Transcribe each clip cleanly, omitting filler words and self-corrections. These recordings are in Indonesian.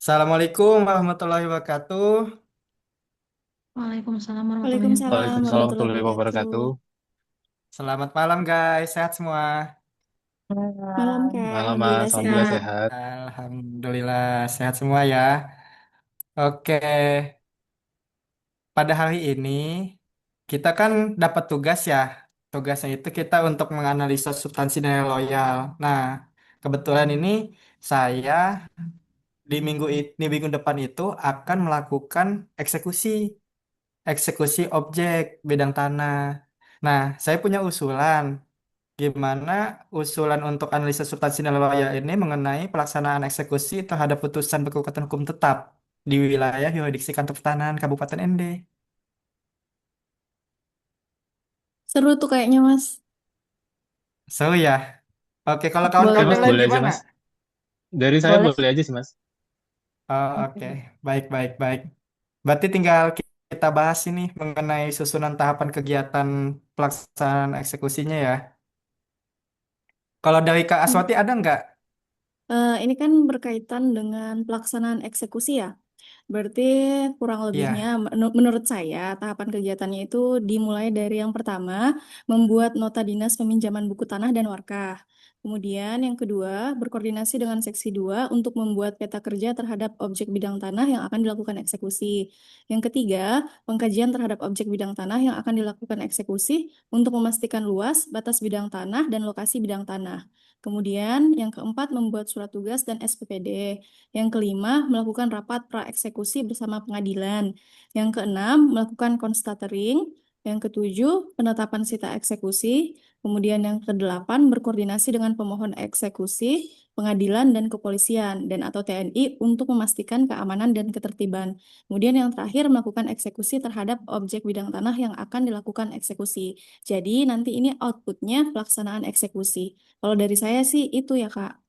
Assalamualaikum warahmatullahi wabarakatuh. Waalaikumsalam warahmatullahi Halo. wabarakatuh. Waalaikumsalam warahmatullahi Waalaikumsalam wabarakatuh. wabarakatuh. Selamat malam guys, sehat semua. Malam Malam. Kak, Malam Mas, Alhamdulillah Alhamdulillah sehat. sehat. Alhamdulillah sehat semua ya. Oke, pada hari ini kita kan dapat tugas ya. Tugasnya itu kita untuk menganalisa substansi nilai loyal. Nah, kebetulan ini saya di minggu depan itu akan melakukan eksekusi. Eksekusi objek bidang tanah. Nah, saya punya usulan. Gimana usulan untuk analisis substansi nilai loyal ini mengenai pelaksanaan eksekusi terhadap putusan berkekuatan hukum tetap di wilayah yurisdiksi kantor pertanahan Kabupaten ND. Seru tuh kayaknya Mas. So ya, oke kalau Oke kawan-kawan Boleh. Mas, yang lain boleh aja gimana? Mas. Dari saya Boleh. boleh aja sih Mas. Oh, oke, baik baik baik. Berarti tinggal kita bahas ini mengenai susunan tahapan kegiatan pelaksanaan eksekusinya ya. Kalau dari Kak Hmm. Aswati ada nggak? Ini kan berkaitan dengan pelaksanaan eksekusi ya. Berarti kurang lebihnya Iya. menurut saya tahapan kegiatannya itu dimulai dari yang pertama membuat nota dinas peminjaman buku tanah dan warkah. Kemudian yang kedua berkoordinasi dengan seksi 2 untuk membuat peta kerja terhadap objek bidang tanah yang akan dilakukan eksekusi. Yang ketiga, pengkajian terhadap objek bidang tanah yang akan dilakukan eksekusi untuk memastikan luas, batas bidang tanah dan lokasi bidang tanah. Kemudian yang keempat membuat surat tugas dan SPPD. Yang kelima, melakukan rapat praeksekusi bersama pengadilan. Yang keenam, melakukan konstatering. Yang ketujuh, penetapan sita eksekusi. Kemudian yang kedelapan, berkoordinasi dengan pemohon eksekusi, pengadilan, dan kepolisian, dan atau TNI untuk memastikan keamanan dan ketertiban. Kemudian yang terakhir, melakukan eksekusi terhadap objek bidang tanah yang akan dilakukan eksekusi. Jadi nanti ini outputnya pelaksanaan eksekusi. Kalau dari saya sih itu ya, Kak.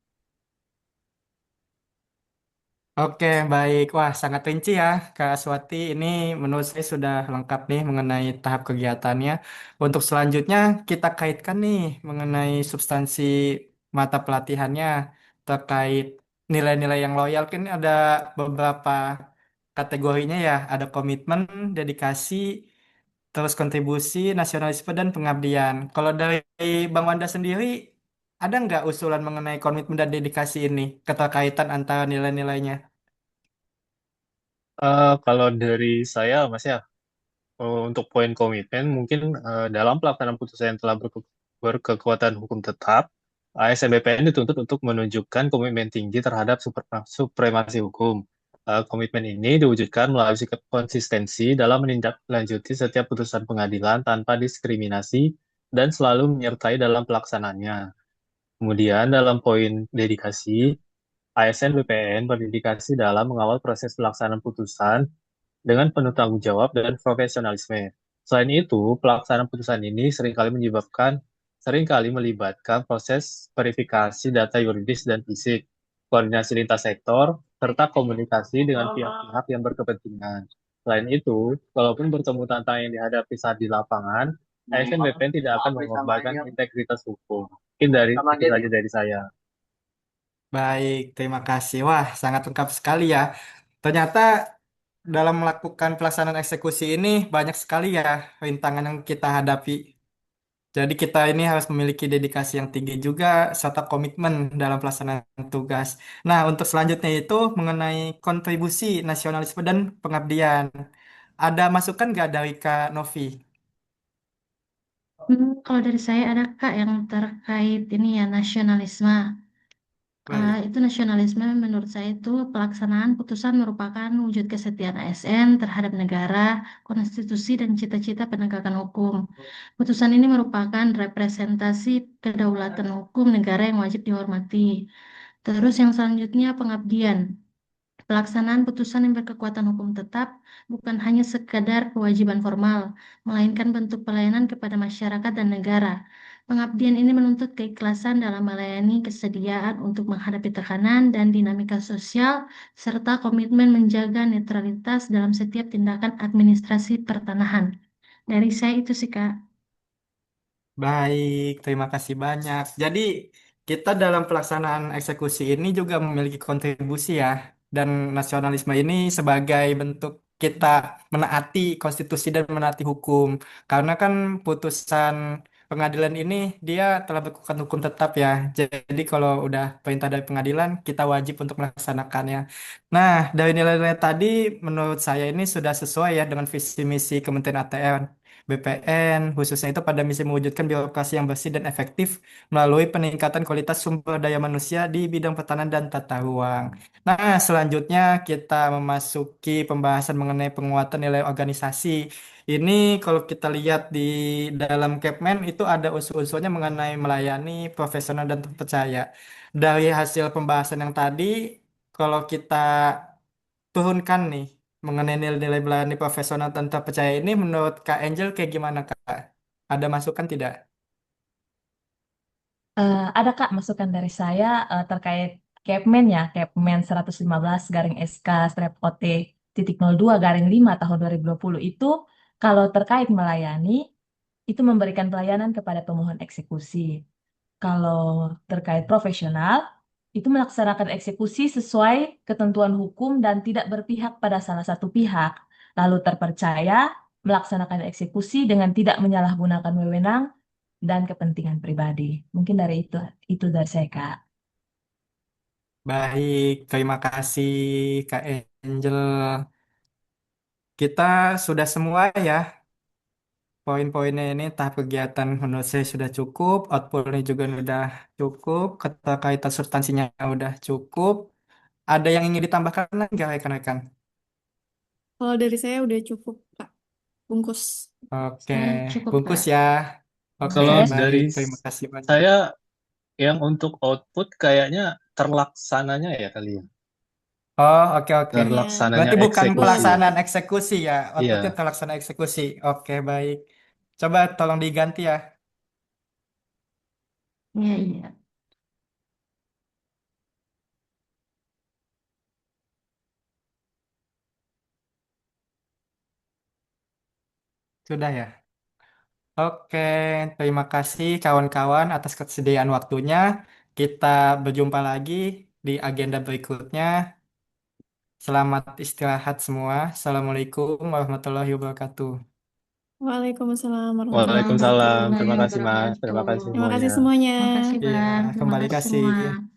Oke, baik. Wah, sangat rinci ya, Kak Aswati. Ini menurut saya sudah lengkap nih mengenai tahap kegiatannya. Untuk selanjutnya, kita kaitkan nih mengenai substansi mata pelatihannya terkait nilai-nilai yang loyal. Kan ada beberapa kategorinya ya. Ada komitmen, dedikasi, terus kontribusi, nasionalisme, dan pengabdian. Kalau dari Bang Wanda sendiri, ada nggak usulan mengenai komitmen dan dedikasi ini, keterkaitan antara nilai-nilainya? Kalau dari saya Mas ya, untuk poin komitmen mungkin dalam pelaksanaan putusan yang telah berkekuatan hukum tetap, ASN BPN dituntut untuk menunjukkan komitmen tinggi terhadap supremasi hukum. Komitmen ini diwujudkan melalui sikap konsistensi dalam menindaklanjuti setiap putusan pengadilan tanpa diskriminasi dan selalu menyertai dalam pelaksanaannya. Kemudian dalam poin dedikasi, ASN BPN berdedikasi dalam mengawal proses pelaksanaan putusan dengan penuh tanggung jawab dan profesionalisme. Selain itu, pelaksanaan putusan ini seringkali melibatkan proses verifikasi data yuridis dan fisik, koordinasi lintas sektor, serta komunikasi dengan pihak-pihak yang berkepentingan. Selain itu, walaupun bertemu tantangan yang dihadapi saat di lapangan, ASN BPN tidak akan mengorbankan integritas hukum. Mungkin itu saja dari saya. Baik, terima kasih. Wah, sangat lengkap sekali ya. Ternyata dalam melakukan pelaksanaan eksekusi ini banyak sekali ya rintangan yang kita hadapi. Jadi kita ini harus memiliki dedikasi yang tinggi juga serta komitmen dalam pelaksanaan tugas. Nah, untuk selanjutnya itu mengenai kontribusi nasionalisme dan pengabdian. Ada masukan nggak dari Kak Novi? Kalau dari saya ada Kak yang terkait ini ya nasionalisme. Baik. Itu nasionalisme menurut saya itu pelaksanaan putusan merupakan wujud kesetiaan ASN terhadap negara, konstitusi, dan cita-cita penegakan hukum. Putusan ini merupakan representasi kedaulatan hukum negara yang wajib dihormati. Terus yang selanjutnya pengabdian. Pelaksanaan putusan yang berkekuatan hukum tetap bukan hanya sekadar kewajiban formal, melainkan bentuk pelayanan kepada masyarakat dan negara. Pengabdian ini menuntut keikhlasan dalam melayani, kesediaan untuk menghadapi tekanan dan dinamika sosial, serta komitmen menjaga netralitas dalam setiap tindakan administrasi pertanahan. Dari saya itu sih, Kak. Baik, terima kasih banyak. Jadi, kita dalam pelaksanaan eksekusi ini juga memiliki kontribusi ya. dan nasionalisme ini sebagai bentuk kita menaati konstitusi dan menaati hukum. Karena kan putusan pengadilan ini dia telah berkekuatan hukum tetap ya. Jadi kalau udah perintah dari pengadilan, kita wajib untuk melaksanakannya. Nah, dari nilai-nilai tadi menurut saya ini sudah sesuai ya dengan visi misi Kementerian ATR. BPN khususnya itu pada misi mewujudkan birokrasi yang bersih dan efektif melalui peningkatan kualitas sumber daya manusia di bidang pertahanan dan tata ruang. Nah, selanjutnya kita memasuki pembahasan mengenai penguatan nilai organisasi. Ini kalau kita lihat di dalam Kepmen itu ada unsur-unsurnya mengenai melayani, profesional dan terpercaya. Dari hasil pembahasan yang tadi, kalau kita turunkan nih mengenai nilai-nilai melayani profesional dan terpercaya ini menurut Kak Angel kayak gimana Kak? Ada masukan tidak? Ada Kak masukan dari saya terkait Kepmen ya, Kepmen 115 garing SK strap OT titik 02 garing 5 tahun 2020 itu kalau terkait melayani itu memberikan pelayanan kepada pemohon eksekusi. Kalau terkait profesional itu melaksanakan eksekusi sesuai ketentuan hukum dan tidak berpihak pada salah satu pihak. Lalu terpercaya melaksanakan eksekusi dengan tidak menyalahgunakan wewenang dan kepentingan pribadi. Mungkin dari itu dari saya, Kak. Baik, terima kasih Kak Angel. Kita sudah semua ya. Poin-poinnya ini tahap kegiatan menurut saya sudah cukup, outputnya juga sudah cukup, keterkaitan substansinya udah cukup. Ada yang ingin ditambahkan lagi nggak rekan-rekan? Kalau dari saya udah cukup, Kak. Bungkus. Oke, Saya cukup, bungkus Kak. ya. Oke, Kalau Saya dari baik. Terima kasih banyak. saya yang untuk output kayaknya terlaksananya ya kali ya. Oh, oke, oke. Iya, Terlaksananya Berarti bukan eksekusi ya. pelaksanaan eksekusi ya, outputnya Iya. terlaksana eksekusi. Oke, baik. Coba tolong diganti ya. Iya, iya. Sudah ya. Oke, terima kasih kawan-kawan atas kesediaan waktunya. Kita berjumpa lagi di agenda berikutnya. Selamat istirahat semua. Assalamualaikum warahmatullahi wabarakatuh. Waalaikumsalam warahmatullahi Waalaikumsalam. wabarakatuh. Warahmatullahi Terima kasih Mas. wabarakatuh. Terima kasih Terima kasih semuanya. semuanya. Terima kasih, Iya, Bang. Terima kembali kasih kasih. semua.